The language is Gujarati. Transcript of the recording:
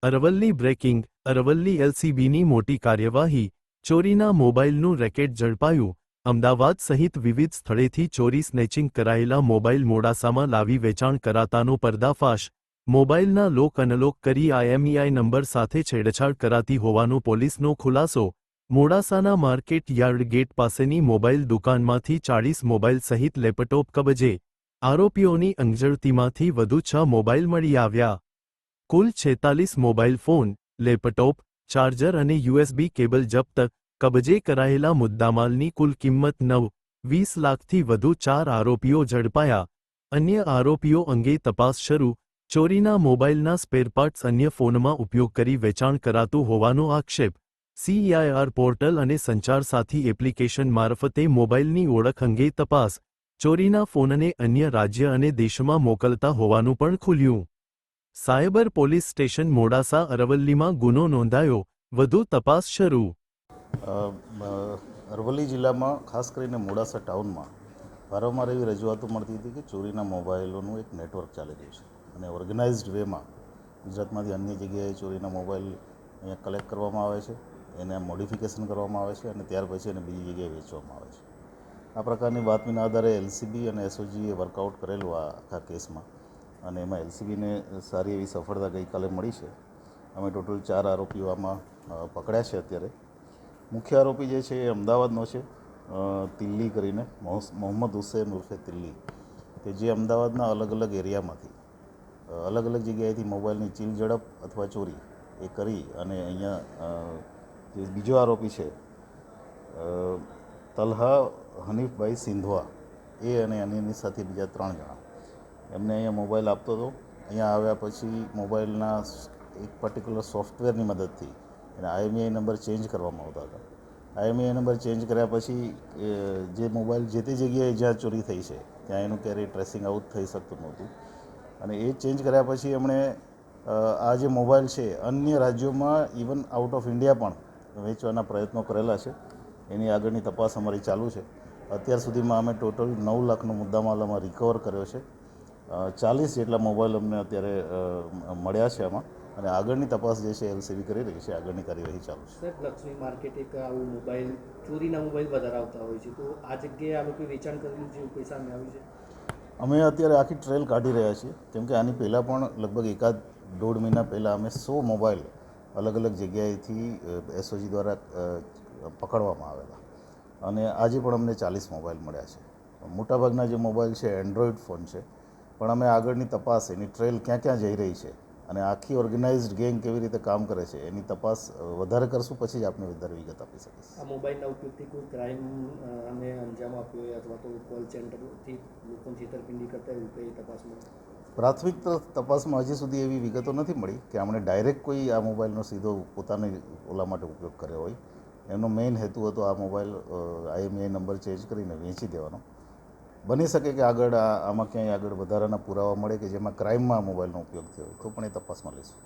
અરવલ્લી બ્રેકિંગ અરવલ્લી એલસીબીની મોટી કાર્યવાહી ચોરીના મોબાઈલનું રેકેટ ઝડપાયું અમદાવાદ સહિત વિવિધ સ્થળેથી ચોરી સ્નેચિંગ કરાયેલા મોબાઈલ મોડાસામાં લાવી વેચાણ કરાતાનો પર્દાફાશ મોબાઈલના લોક અનલોક કરી આઈએમઈઆઈ નંબર સાથે છેડછાડ કરાતી હોવાનો પોલીસનો ખુલાસો મોડાસાના માર્કેટ યાર્ડ ગેટ પાસેની મોબાઈલ દુકાનમાંથી 40 મોબાઈલ સહિત લેપટોપ કબજે આરોપીઓની અંગઝડતીમાંથી વધુ 6 મોબાઈલ મળી આવ્યા કુલ 46 મોબાઈલ ફોન લેપટોપ ચાર્જર અને યુએસબી કેબલ જપ્ત કબજે કરાયેલા મુદ્દામાલની કુલ કિંમત 9-20 લાખથી વધુ 4 આરોપીઓ ઝડપાયા અન્ય આરોપીઓ અંગે તપાસ શરૂ ચોરીના મોબાઈલના સ્પેરપાર્ટ્સ અન્ય ફોનમાં ઉપયોગ કરી વેચાણ કરાતું હોવાનો આક્ષેપ સીઈઆઈઆર પોર્ટલ અને સંચાર સાથી એપ્લિકેશન મારફતે મોબાઈલની ઓળખ અંગે તપાસ ચોરીના ફોનને અન્ય રાજ્ય અને દેશમાં મોકલતા હોવાનું પણ ખુલ્યું સાયબર પોલીસ સ્ટેશન મોડાસા અરવલ્લીમાં ગુનો નોંધાયો વધુ તપાસ શરૂ અરવલ્લી જિલ્લામાં ખાસ કરીને મોડાસા ટાઉનમાં વારંવાર એવી રજૂઆતો મળતી હતી કે ચોરીના મોબાઈલોનું એક નેટવર્ક ચાલી રહ્યું છે અને ઓર્ગેનાઇઝડ વેમાં ગુજરાતમાંથી અન્ય જગ્યાએ ચોરીના મોબાઈલ અહીંયા કલેક્ટ કરવામાં આવે છે એને મોડિફિકેશન કરવામાં આવે છે અને ત્યાર પછી એને બીજી જગ્યાએ વેચવામાં આવે છે આ પ્રકારની બાતમીના આધારે એલસીબી અને એસઓજીએ વર્કઆઉટ કરેલું આ આખા કેસમાં અને એમાં એલસીબીને સારી એવી સફળતા ગઈકાલે મળી છે અમે ટોટલ 4 આરોપીઓ આમાં પકડ્યા છે અત્યારે મુખ્ય આરોપી જે છે એ અમદાવાદનો છે તિલ્લી કરીને મોહમ્મદ હુસૈન ઉર્ફે તિલ્લી કે જે અમદાવાદના અલગ અલગ એરિયામાંથી અલગ અલગ જગ્યાએથી મોબાઈલની ચીલ ઝડપ અથવા ચોરી એ કરી અને અહીંયા જે બીજો આરોપી છે તલહા હનીફભાઈ સિંધવા એ અને એની સાથે બીજા 3 જણા એમને અહીંયા મોબાઈલ આપતો હતો અહીંયા આવ્યા પછી મોબાઈલના એક પર્ટિક્યુલર સોફ્ટવેરની મદદથી એને આઈએમઈઆઈ નંબર ચેન્જ કરવામાં આવતા હતા આઈએમઈઆઈ નંબર ચેન્જ કર્યા પછી જે મોબાઈલ જે તે જગ્યાએ જ્યાં ચોરી થઈ છે ત્યાં એનું ક્યારેય ટ્રેસિંગ આઉટ થઈ શકતું નહોતું અને એ ચેન્જ કર્યા પછી એમણે આ જે મોબાઈલ છે અન્ય રાજ્યોમાં ઇવન આઉટ ઓફ ઇન્ડિયા પણ વેચવાના પ્રયત્નો કરેલા છે એની આગળની તપાસ અમારી ચાલુ છે અત્યાર સુધીમાં અમે ટોટલ 9 લાખનો મુદ્દામાલ આમાં રિકવર કર્યો છે 40 જેટલા મોબાઈલ અમને અત્યારે મળ્યા છે આમાં અને આગળની તપાસ જે છે એલસીબી કરી રહી છે આગળની કાર્યવાહી ચાલુ છે સાહેબ લક્ષ્મી માર્કેટ એક આવું મોબાઈલ ચોરીના મોબાઈલ વધારે આવતા હોય છે તો આ જગ્યાએ આ લોકો વેચાણ કરેલું છે કોઈ સામે આવ્યું છે અમે અત્યારે આખી ટ્રેલ કાઢી રહ્યા છીએ કેમકે આની પહેલાં પણ લગભગ 1.5 મહિના પહેલાં અમે 100 મોબાઈલ અલગ અલગ જગ્યાએથી એસઓજી દ્વારા પકડવામાં આવેલા અને આજે પણ અમને 40 મોબાઈલ મળ્યા છે મોટાભાગના જે મોબાઈલ છે એન્ડ્રોઈડ ફોન છે પણ અમે આગળની તપાસ એની ટ્રેલ ક્યાં ક્યાં જઈ રહી છે અને આખી ઓર્ગેનાઇઝડ ગેંગ કેવી રીતે કામ કરે છે એની તપાસ વધારે કરશું પછી જ આપને વધારે વિગત આપી શકીશ આ મોબાઈલના ઉપયોગથી કોઈ ક્રાઇમ અને અંજામ આપ્યો હોય અથવા તો કોલ સેન્ટરથી લોકોની છેતરપિંડી કરતા એવું કંઈ તપાસમાં પ્રાથમિક તપાસમાં હજી સુધી એવી વિગતો નથી મળી કે આમણે ડાયરેક્ટ કોઈ આ મોબાઈલનો સીધો પોતાની ઓલા માટે ઉપયોગ કર્યો હોય એમનો મેઇન હેતુ હતો આ મોબાઈલ આઈએમઈઆઈ નંબર ચેન્જ કરીને વેચી દેવાનો બની શકે કે આગળ આમાં ક્યાંય આગળ વધારાના પુરાવા મળે કે જેમાં ક્રાઇમમાં મોબાઈલનો ઉપયોગ થયો તો પણ એ તપાસમાં લઈશું